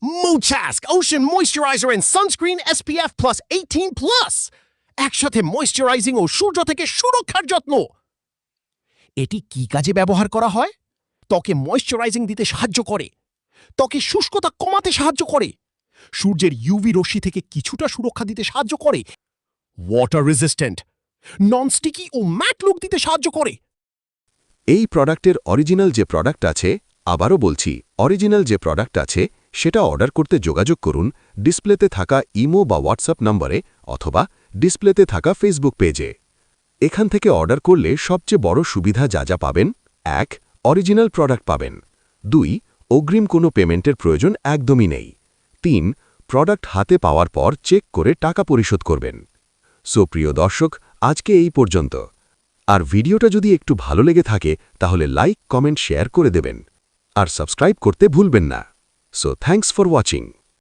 Mootask Ocean Moisturizer and Sunscreen SPF Plus 18+, একসাথে moisturising ও সূর্য থেকে সুরক্ষার যত্ন। এটি কি কাজে ব্যবহার করা হয়? ত্বকে ময়েশ্চারাইজিং দিতে সাহায্য করে, ত্বকে শুষ্কতা কমাতে সাহায্য করে, সূর্যের ইউভি রশ্মি থেকে কিছুটা সুরক্ষা দিতে সাহায্য করে, ওয়াটার রেজিস্ট্যান্ট, নন স্টিকি ও ম্যাট লুক দিতে সাহায্য করে। এই প্রোডাক্টের অরিজিনাল যে প্রোডাক্ট আছে, আবারও বলছি, অরিজিনাল যে প্রোডাক্ট আছে সেটা অর্ডার করতে যোগাযোগ করুন ডিসপ্লেতে থাকা ইমো বা হোয়াটসঅ্যাপ নম্বরে অথবা ডিসপ্লেতে থাকা ফেসবুক পেজে। এখান থেকে অর্ডার করলে সবচেয়ে বড় সুবিধা যা পাবেন: ১. অরিজিনাল প্রোডাক্ট পাবেন। ২. অগ্রিম কোনো পেমেন্টের প্রয়োজন একদমই নেই। ৩. প্রোডাক্ট হাতে পাওয়ার পর চেক করে টাকা পরিশোধ করবেন। সো প্রিয় দর্শক, আজকে এই পর্যন্ত। আর ভিডিওটা যদি একটু ভালো লেগে থাকে তাহলে লাইক, কমেন্ট, শেয়ার করে দেবেন। আর সাবস্ক্রাইব করতে ভুলবেন না। So thanks for watching.